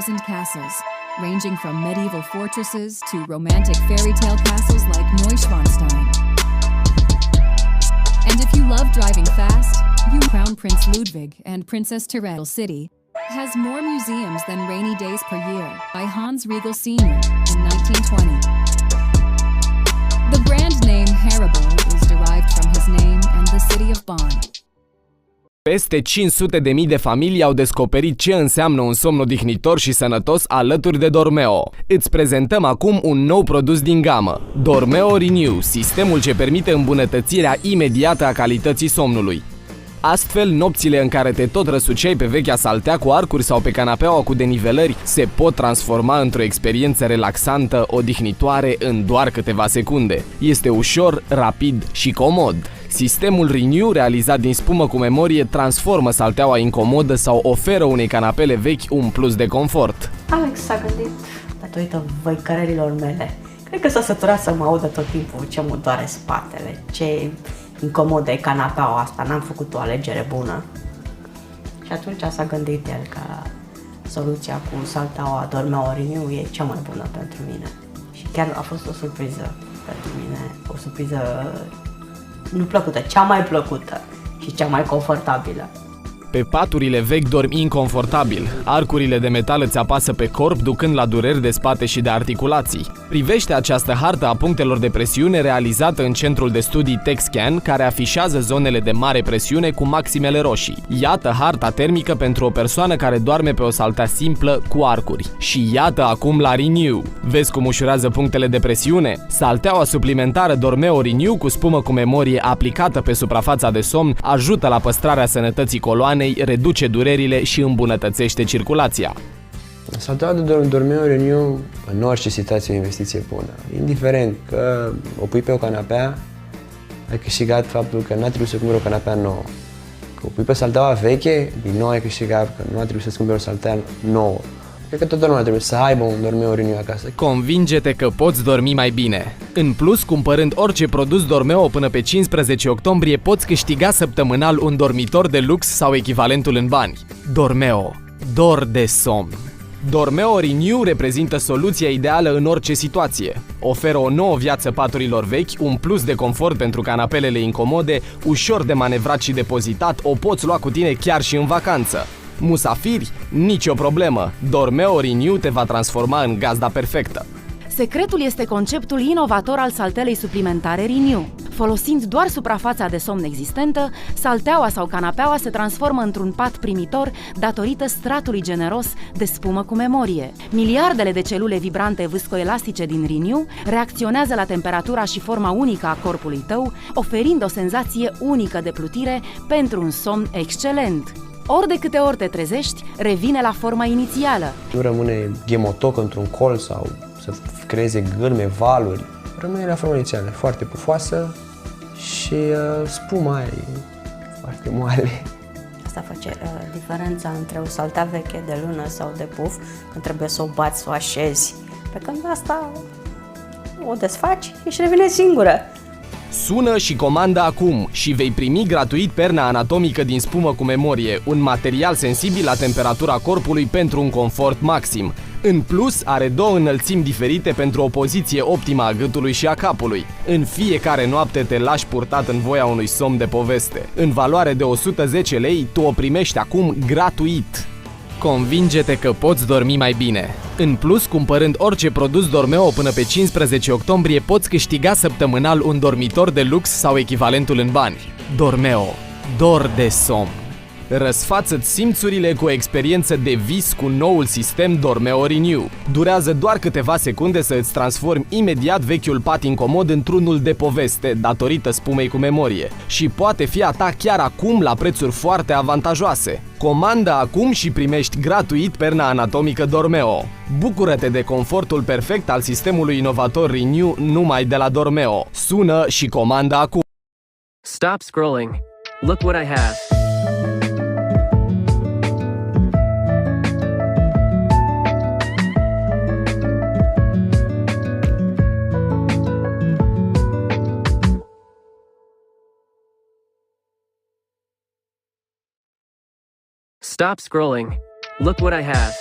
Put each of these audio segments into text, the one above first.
1,000 castles, ranging from medieval fortresses to romantic fairy tale castles like Neuschwanstein. And if you love driving fast, Crown Prince Ludwig and Princess Therese City has more museums than Rainy Days Per Year by Hans Riegel Sr. in 1920. The brand name Haribo is derived from his name and the city of Bonn. Peste 500.000 de familii au descoperit ce înseamnă un somn odihnitor și sănătos alături de Dormeo. Îți prezentăm acum un nou produs din gamă, Dormeo Renew, sistemul ce permite îmbunătățirea imediată a calității somnului. Astfel, nopțile în care te tot răsuceai pe vechea saltea cu arcuri sau pe canapeaua cu denivelări se pot transforma într-o experiență relaxantă, odihnitoare în doar câteva secunde. Este ușor, rapid și comod. Sistemul Renew, realizat din spumă cu memorie, transformă salteaua incomodă sau oferă unei canapele vechi un plus de confort. Alex s-a gândit, datorită văicărelilor mele, cred că s-a săturat să mă audă tot timpul ce mă doare spatele, ce incomodă e canapeaua asta, n-am făcut o alegere bună. Și atunci s-a gândit el că soluția cu salteaua Dormeo Renew e cea mai bună pentru mine. Și chiar a fost o surpriză pentru mine, o surpriză nu plăcută, cea mai plăcută și cea mai confortabilă. Pe paturile vechi dormi inconfortabil. Arcurile de metal îți apasă pe corp, ducând la dureri de spate și de articulații. Privește această hartă a punctelor de presiune realizată în centrul de studii TechScan, care afișează zonele de mare presiune cu maximele roșii. Iată harta termică pentru o persoană care doarme pe o saltea simplă cu arcuri. Și iată acum la Renew. Vezi cum ușurează punctele de presiune? Salteaua suplimentară Dormeo Renew cu spumă cu memorie aplicată pe suprafața de somn ajută la păstrarea sănătății coloanei, reduce durerile și îmbunătățește circulația. Salteaua de Dormeo Renew în orice situație e o investiție bună. Indiferent că o pui pe o canapea, ai câștigat faptul că n-a trebuit să cumperi o canapea nouă. Că o pui pe salteaua veche, din nou ai câștigat că nu a trebuit să cumperi o saltea nouă. Cred că toată lumea trebuie să aibă un Dormeo Renew acasă. Convinge-te că poți dormi mai bine. În plus, cumpărând orice produs Dormeo până pe 15 octombrie, poți câștiga săptămânal un dormitor de lux sau echivalentul în bani. Dormeo. Dor de somn. Dormeo Renew reprezintă soluția ideală în orice situație. Oferă o nouă viață paturilor vechi, un plus de confort pentru canapelele incomode, ușor de manevrat și depozitat, o poți lua cu tine chiar și în vacanță. Musafiri? Nicio problemă! Dormeo Renew te va transforma în gazda perfectă. Secretul este conceptul inovator al saltelei suplimentare Renew. Folosind doar suprafața de somn existentă, salteaua sau canapeaua se transformă într-un pat primitor datorită stratului generos de spumă cu memorie. Miliardele de celule vibrante viscoelastice din Renew reacționează la temperatura și forma unică a corpului tău, oferind o senzație unică de plutire pentru un somn excelent. Ori de câte ori te trezești, revine la forma inițială. Nu rămâne ghemotoc într-un col sau să creeze gârme, valuri. Rămâne la forma inițială, foarte pufoasă și spuma aia e foarte moale. Asta face diferența între o saltea veche de lună sau de puf, când trebuie să o bați, să o așezi. Pe când asta o desfaci și își revine singură. Sună și comandă acum și vei primi gratuit perna anatomică din spumă cu memorie, un material sensibil la temperatura corpului pentru un confort maxim. În plus, are două înălțimi diferite pentru o poziție optimă a gâtului și a capului. În fiecare noapte te lași purtat în voia unui somn de poveste. În valoare de 110 lei, tu o primești acum gratuit. Convinge-te că poți dormi mai bine. În plus, cumpărând orice produs Dormeo până pe 15 octombrie, poți câștiga săptămânal un dormitor de lux sau echivalentul în bani. Dormeo. Dor de somn. Răsfață-ți simțurile cu o experiență de vis cu noul sistem Dormeo Renew. Durează doar câteva secunde să îți transformi imediat vechiul pat incomod într-unul de poveste, datorită spumei cu memorie. Și poate fi a ta chiar acum la prețuri foarte avantajoase. Comandă acum și primești gratuit perna anatomică Dormeo. Bucură-te de confortul perfect al sistemului inovator Renew numai de la Dormeo. Sună și comandă acum. Stop scrolling. Look what I have. Stop scrolling. Look what I have.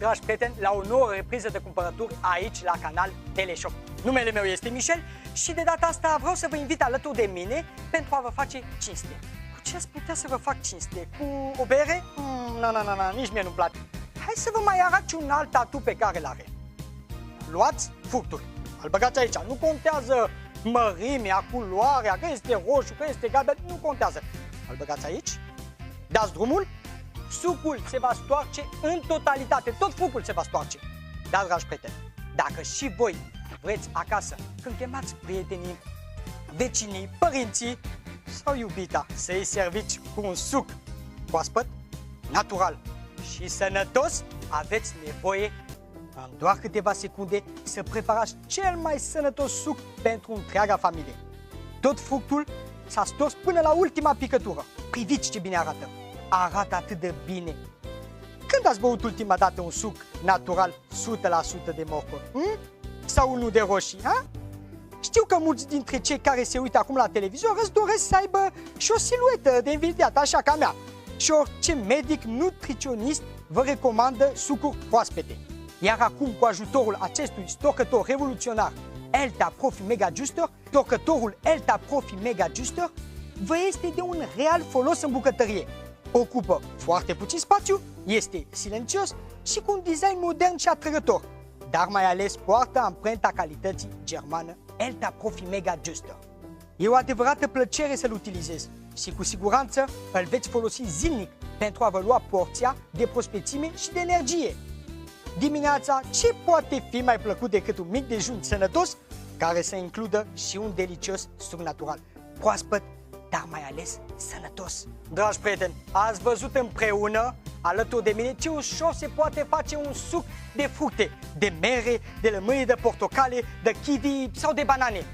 dragi prieteni, la o nouă repriză de cumpărături aici la canal Teleshop. Numele meu este Michel și de data asta vreau să vă invit alături de mine pentru a vă face cinste. Cu ce ați putea să vă fac cinste? Cu o bere? Nici mie nu-mi place. Hai să vă mai arăt un alt atu pe care l-are. Luați fructuri, îl băgați aici, nu contează mărimea, culoarea, că este roșu, că este galben, nu contează. Îl băgați aici, dați drumul, sucul se va stoarce în totalitate, tot fructul se va stoarce. Dar, dragi prieteni, dacă și voi vreți acasă, când chemați prietenii, vecinii, părinții sau iubita să-i serviți cu un suc proaspăt, natural și sănătos, aveți nevoie în doar câteva secunde să preparați cel mai sănătos suc pentru întreaga familie. Tot fructul s-a stors până la ultima picătură. Priviți ce bine arată! Arată atât de bine! Când ați băut ultima dată un suc natural 100% de morcov? Sau unul de roșii? Ha? Știu că mulți dintre cei care se uită acum la televizor îți doresc să aibă și o siluetă de invidiat, așa ca mea. Și orice medic nutriționist vă recomandă sucuri proaspete. Iar acum, cu ajutorul acestui stocător revoluționar Elta Profi Mega Juicer, stocătorul Elta Profi Mega Juicer vă este de un real folos în bucătărie. Ocupă foarte puțin spațiu, este silențios și cu un design modern și atrăgător, dar mai ales poartă amprenta calității germană Elta Profi Mega Juicer. E o adevărată plăcere să-l utilizezi și cu siguranță îl veți folosi zilnic pentru a vă lua porția de prospețime și de energie. Dimineața, ce poate fi mai plăcut decât un mic dejun sănătos care să includă și un delicios suc natural, proaspăt, dar mai ales sănătos. Dragi prieteni, ați văzut împreună, alături de mine, ce ușor se poate face un suc de fructe, de mere, de lămâie, de portocale, de kiwi sau de banane.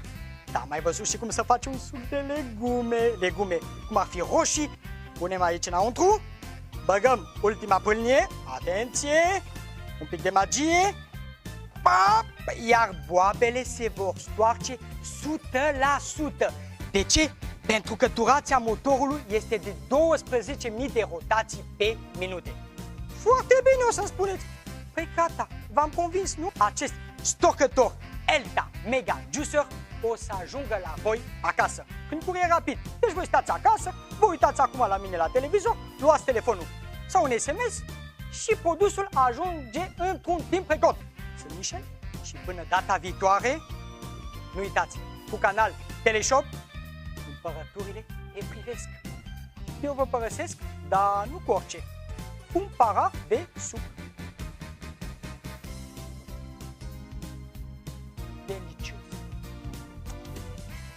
Dar am mai văzut și cum să faci un suc de legume, cum ar fi roșii. Punem aici înăuntru, băgăm ultima pâlnie, atenție, un pic de magie, pap, iar boabele se vor stoarce 100%. De ce? Pentru că durația motorului este de 12.000 de rotații pe minute. Foarte bine, o să-mi spuneți. Păi gata, v-am convins, nu? Acest stocător Elta Mega Juicer o să ajungă la voi acasă, în curier rapid. Deci voi stați acasă, vă uitați acum la mine la televizor, luați telefonul sau un SMS și produsul ajunge într-un timp record. Sunt Michel și până data viitoare, nu uitați, cu canal Teleshop, cumpărăturile te privesc. Eu vă părăsesc, dar nu cu orice. Un parar de suc. Delicios.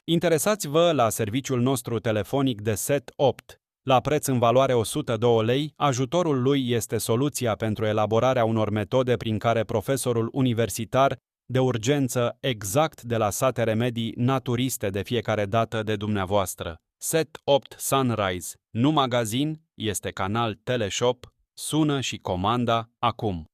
Interesați-vă la serviciul nostru telefonic de Set 8. La preț în valoare 102 lei, ajutorul lui este soluția pentru elaborarea unor metode prin care profesorul universitar de urgență exact de la sate remedii naturiste de fiecare dată de dumneavoastră. Set 8 Sunrise, nu magazin, este canal Teleshop, sună și comanda acum.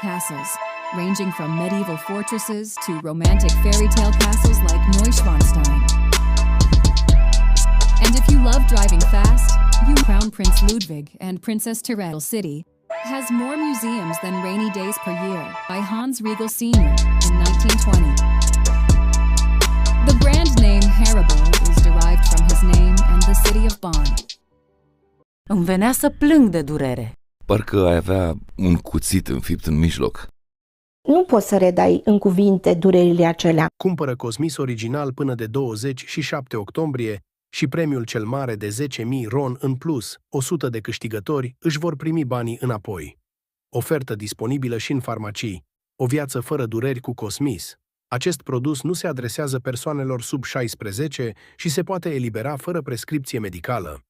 Castles, ranging from medieval fortresses to romantic fairy tale castles like Neuschwanstein. And if you love driving fast, Crown Prince Ludwig and Princess Tyrell City has more museums than Rainy Days Per Year by Hans Riegel Sr. in 1920. The brand name Haribo is derived from his name and the city of Bonn. Îmi venea să plâng de durere. Parcă ai avea un cuțit înfipt în mijloc. Nu poți să redai în cuvinte durerile acelea. Cumpără Cosmis original până de 27 octombrie și premiul cel mare de 10.000 RON în plus. 100 de câștigători își vor primi banii înapoi. Ofertă disponibilă și în farmacii. O viață fără dureri cu Cosmis. Acest produs nu se adresează persoanelor sub 16 și se poate elibera fără prescripție medicală.